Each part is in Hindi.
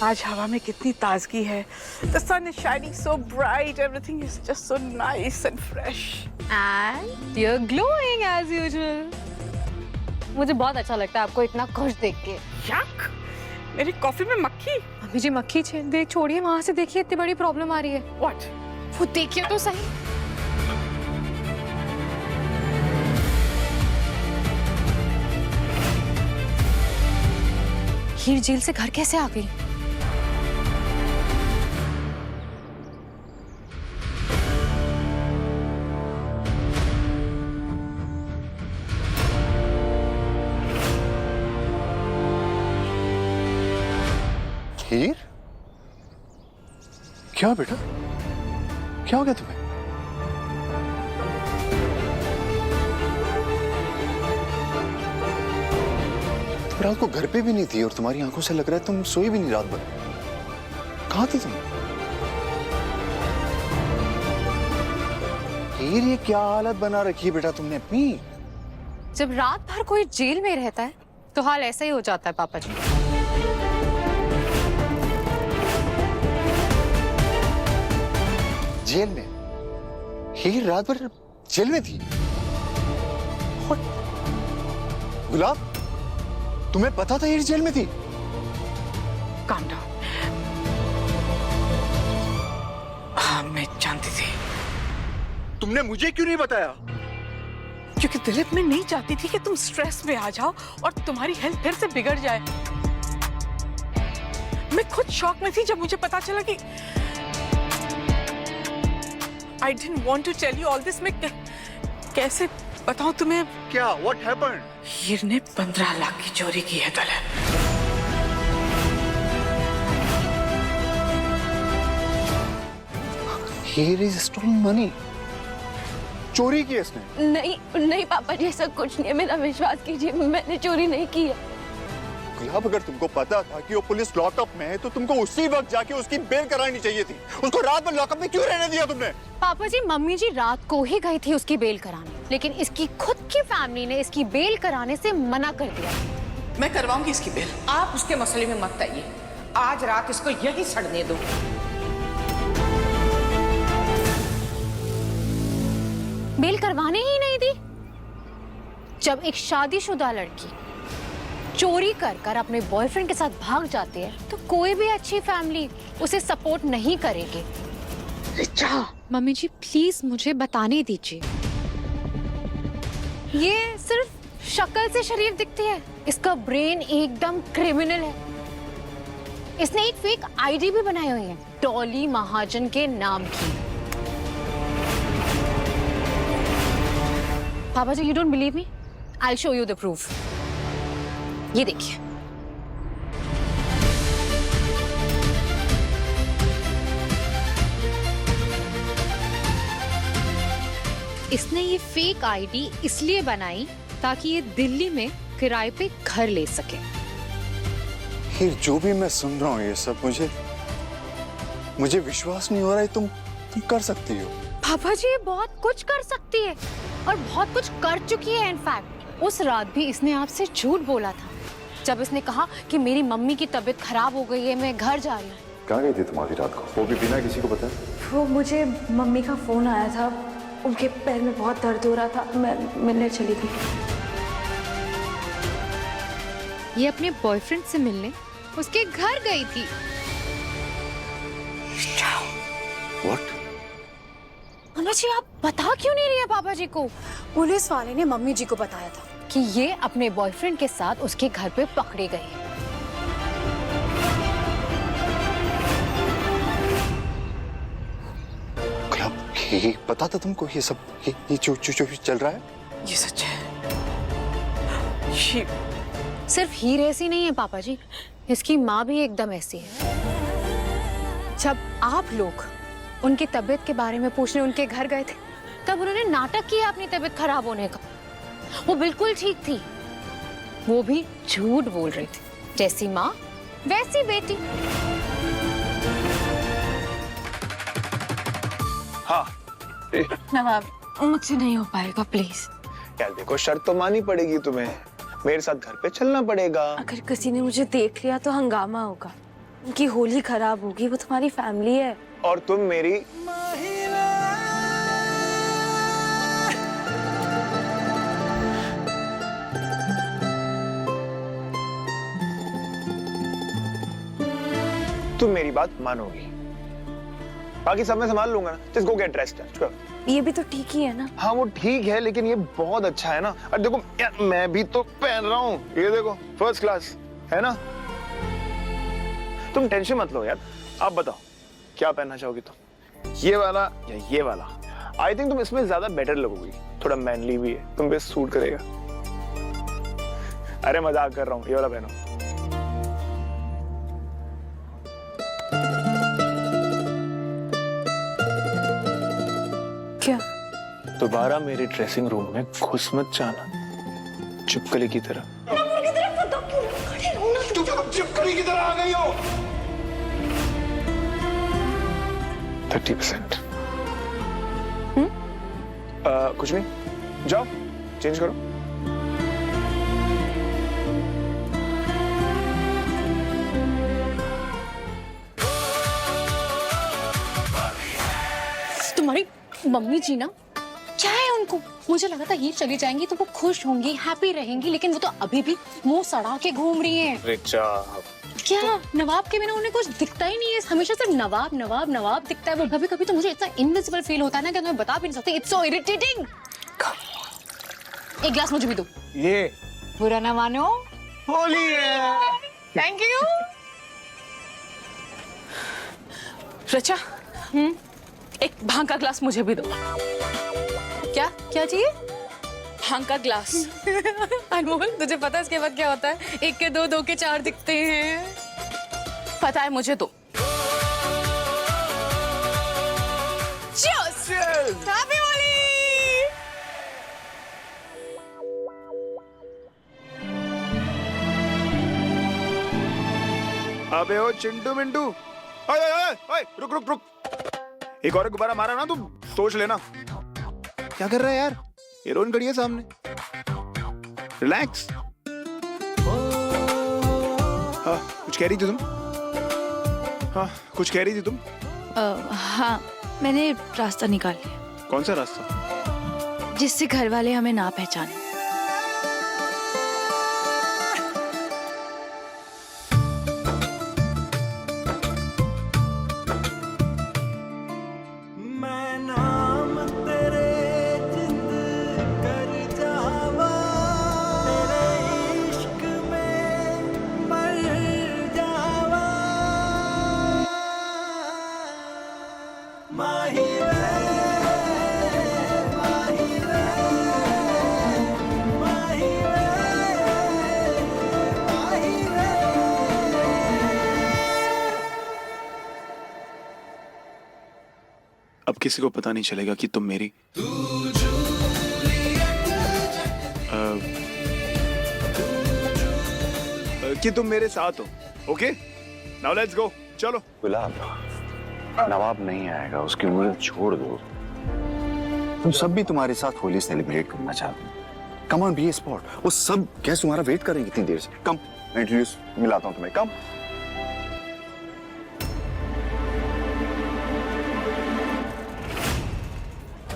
आज हवा में कितनी ताजगी है। The sun is shining so bright, everything is just so nice and fresh. And you're glowing as usual. मुझे बहुत अच्छा लगता है आपको इतना खुश देख के। Yuck! मेरी कॉफी में मक्खी। अम्मी जी मक्खी देख छोड़िए, वहाँ से देखिए इतनी बड़ी प्रॉब्लम आ रही है। What? वो देखिए तो सही। हीर जेल से घर कैसे आ गई? हीर? क्या बेटा? क्या हो गया तुम्हें? तुम रात को घर पे भी नहीं थी और तुम्हारी आंखों से लग रहा है तुम सोई भी नहीं रात भर। कहाँ थी तुम? हीर, ये क्या हालत बना रखी है बेटा तुमने अपनी? जब रात भर कोई जेल में रहता है तो हाल ऐसा ही हो जाता है पापा जी। जेल में? हीर रात भर जेल में थी? What? गुलाब, तुम्हें पता था हीर जेल में थी? Calm down. हाँ, मैं जानती थी। तुमने मुझे क्यों नहीं बताया? क्योंकि दिलीप, मैं नहीं चाहती थी कि तुम स्ट्रेस में आ जाओ और तुम्हारी हेल्थ फिर से बिगड़ जाए। मैं खुद शॉक में थी जब मुझे पता चला कि I didn't want to tell you all this. मैं कैसे बताऊं तुम्हें? क्या? What happened? हीर ने 15 लाख की चोरी की है दलत। Here is stolen money. चोरी की है इसने? नहीं नहीं पापा जी, ऐसा कुछ नहीं है, मेरा विश्वास कीजिए, मैंने चोरी नहीं की है। गुलाब, अगर तुमको पता था कि वो पुलिस लॉकअप में है तो तुमको उसी वक्त जाके उसकी बेल करानी चाहिए थी। उसको रात भर लॉकअप में क्यों रहने दिया तुमने? पापा जी, मम्मी जी रात को ही गई थी उसकी बेल कराने, लेकिन इसकी खुद की फैमिली ने इसकी बेल कराने से मना कर दिया। मैं करवाऊंगी इसकी बेल। आप उसके मसले में मत आइए, आज रात इसको यही सड़ने दो। बेल करवाने ही नहीं दी। जब एक शादीशुदा लड़की चोरी कर कर अपने बॉयफ्रेंड के साथ भाग जाती है तो कोई भी अच्छी फैमिली उसे सपोर्ट नहीं करेगी। रिचा, मम्मी जी प्लीज मुझे बताने दीजिए। ये सिर्फ शक्ल से शरीफ दिखती है, इसका ब्रेन एकदम क्रिमिनल है। इसने एक फेक आईडी भी बनाई हुई है, डॉली महाजन के नाम की। पापा जी, you don't believe me? I show you the proof. ये देखिए, इसने ये फेक आईडी इसलिए बनाई ताकि ये दिल्ली में किराए पे घर ले सके। हीर, जो भी मैं सुन रहा हूँ ये सब, मुझे विश्वास नहीं हो रहा है तुम कर सकती हो। पापा जी, ये बहुत कुछ कर सकती है और बहुत कुछ कर चुकी है। इनफैक्ट उस रात भी इसने आपसे झूठ बोला था जब इसने कहा कि मेरी मम्मी की तबीयत खराब हो गई है, मैं घर जा रही हूँ। कहाँ गई थी तुम्हारी रात को? वो भी बिना किसी को बताए? वो मुझे मम्मी का फोन आया था, उनके पैर में बहुत दर्द हो रहा था, मैं मिलने चली गई। ये अपने बॉयफ्रेंड से मिलने उसके घर गई थी। What? मम्मी जी, आप बता क्यों नहीं रही है पापा जी को? पुलिस वाले ने मम्मी जी को बताया था कि ये अपने बॉयफ्रेंड के साथ उसके घर पे पकड़ी गई है। गुलाब, ये पता था तुमको ये सब ये जो चल रहा है? ये सच है। सिर्फ हीर ऐसी नहीं है पापा जी, इसकी माँ भी एकदम ऐसी है। जब आप लोग उनकी तबीयत के बारे में पूछने उनके घर गए थे तब उन्होंने नाटक किया अपनी तबीयत खराब होने का। वो बिल्कुल ठीक थी, वो भी झूठ बोल रही थी। जैसी माँ वैसी बेटी। हाँ नवाब, मुझसे नहीं हो पाएगा, प्लीज। यार देखो, शर्त तो माननी पड़ेगी तुम्हें, मेरे साथ घर पे चलना पड़ेगा। अगर किसी ने मुझे देख लिया तो हंगामा होगा। उनकी होली खराब होगी, वो तुम्हारी फैमिली है। और तुम मेरी तुम मेरी बात मानोगी, बाकी सब मैं संभाल लूंगा ना। Just go get dressed. ये भी तो ठीक ही है ना। हाँ वो ठीक है, लेकिन ये बहुत अच्छा है ना। और देखो यार, मैं भी तो पहन रहा हूँ, ये देखो फर्स्ट क्लास है ना। तुम टेंशन मत लो यार। आप बताओ क्या पहनना चाहोगी तुम, ये वाला या ये वाला? आई थिंक तुम इसमें ज्यादा बेटर लगोगी, थोड़ा मैनली भी है, तुम पे सूट करेगा। अरे मजाक कर रहा हूँ, ये वाला पहनो। क्या? दोबारा मेरे ड्रेसिंग रूम में घुस मत जाना, चुपकली की तरह। तुम चुपकली की तरह आ गई हो। 30%। कुछ नहीं, जाओ चेंज करो। तुम्हारी मम्मी जी ना, क्या है उनको? मुझे लगा था ये चली जाएंगी तो वो खुश होंगी, हैप्पी रहेंगी, लेकिन वो तो अभी भी मुंह सड़ा के घूम रही हैं। क्या नवाब के बिना उन्हें कुछ दिखता ही नहीं है, हमेशा सिर्फ नवाब नवाब नवाब दिखता है। वो कभी कभी तो मुझे इतना इनविजिबल फील होता है ना कि मैं बता भी नहीं सकती। It's so irritating. एक गिलास मुझे भी दो। ये बुरा ना मानो, होली है। Thank you. रचा, एक भांग का ग्लास मुझे भी दो। क्या क्या चाहिए? भांग का ग्लास। अनमोल, तुझे पता है इसके बाद क्या होता है? एक के दो, दो के चार दिखते हैं। पता है मुझे तो। Cheers! Happy Holi! अबे ओ चिंटू मिंटू, ओए ओए ओए ओए, रुक रुक रुक। एक और गुब्बारा मारा ना, तुम सोच लेना। क्या कर रहा है यार? हीरोइन खड़ी है सामने, रिलैक्स। हाँ कुछ कह रही थी तुम? हाँ कुछ कह रही थी तुम? हाँ, मैंने रास्ता निकाल लिया। कौन सा रास्ता? जिससे घर वाले हमें ना पहचाने। अब किसी को पता नहीं चलेगा कि तुम मेरी कि तुम मेरे साथ हो। ओके नाउ लेट्स गो, चलो। गुलाब, नवाब नहीं आएगा, उसकी उम्र छोड़ दो। तुम सब भी तुम्हारे साथ होली सेलिब्रेट करना चाहते हैं। Come on, be a spot. वो सब गेस्ट तुम्हारा वेट करेंगे इतनी देर से। कम, मैं इंट्रोड्यूस मिलाता हूँ तुम्हें। कम।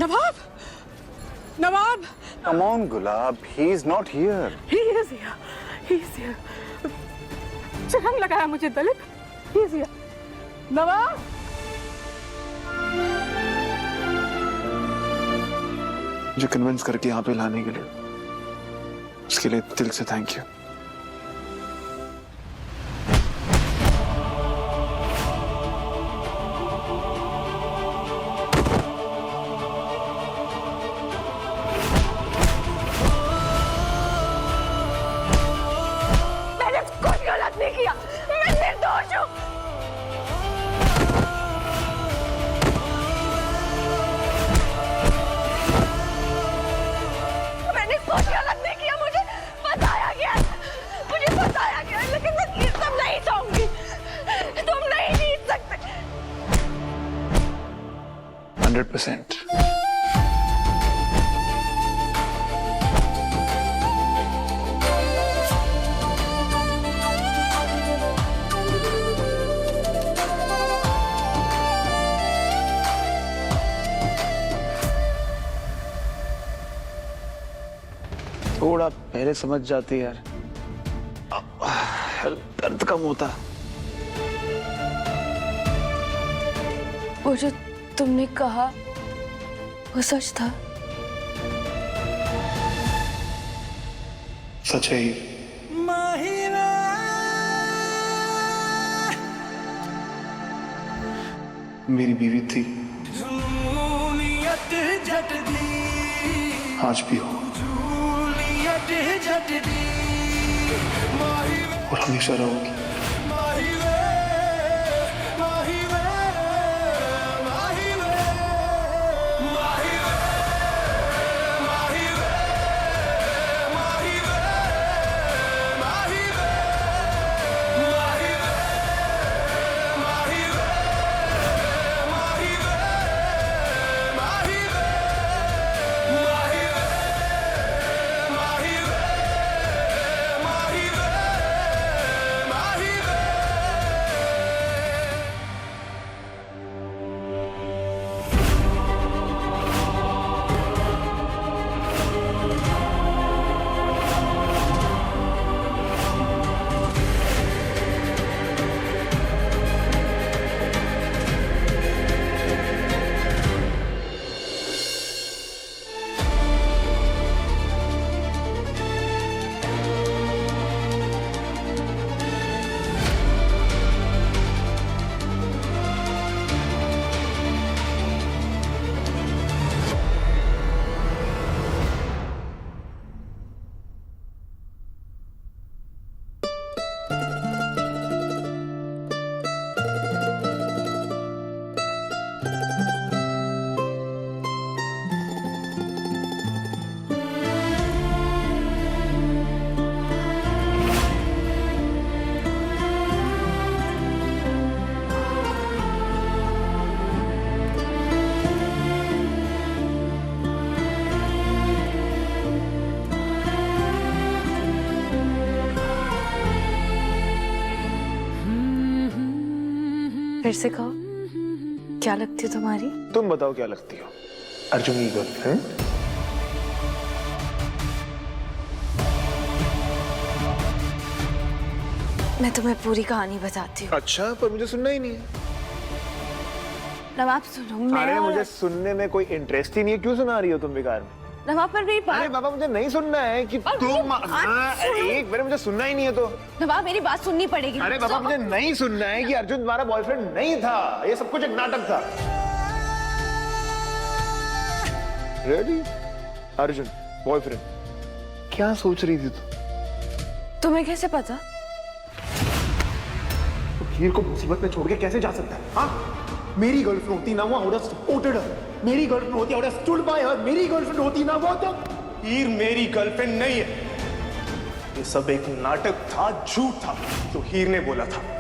नवाब, नवाब। Come on, Gulab. He is not here. He is here. He is here. रंग लगाया मुझे दलित। He is here. नवाब। मुझे कन्विंस करके यहाँ पे लाने के लिए, उसके लिए दिल से थैंक यू। बताया गया, लेकिन मैं ये सब नहीं चाहूंगी। तुम नहीं जीत सकते। 100%। थोड़ा पहले समझ जाती यार, दर्द कम होता। वो जो तुमने कहा वो सच था। सच है ही। मेरी बीवी थी, आज भी हो और हमेशा रहोगी। फिर से कहो, क्या लगती है तुम्हारी? तुम बताओ क्या लगती हो? अर्जुन की गर्लफ्रेंड? मैं तुम्हें पूरी कहानी बताती हूँ। अच्छा, पर मुझे सुनना ही नहीं है। नवाब सुनो, मैं अरे और- मुझे सुनने में कोई इंटरेस्ट ही नहीं है, क्यों सुना रही हो तुम बेकार में? नवाब पर मेरी अरे बात, बाबा मुझे नहीं सुनना है कि और मेरी तुम बात सुनो। एक बार मुझे सुनना ही नहीं है तो। नवाब मेरी बात सुननी पड़ेगी। अरे बाबा मुझे नहीं सुनना है कि अर्जुन तुम्हारा बॉयफ्रेंड नहीं था, ये सब कुछ एक नाटक था। रियली? अर्जुन बॉयफ्रेंड? क्या सोच रही थी तू? तुम्हें कैसे पता? तो हीर को मुसीबत में छोड़ के कैसे जा सकता है? हाँ? मेरी गर्लफ्रेंड होती ना, वो I would have supported her. मेरी गर्लफ्रेंड होती, I would have stood by her. मेरी गर्लफ्रेंड होती ना, वो तो हीर मेरी गर्लफ्रेंड नहीं है। ये सब एक नाटक था, झूठ था, जो हीर ने बोला था।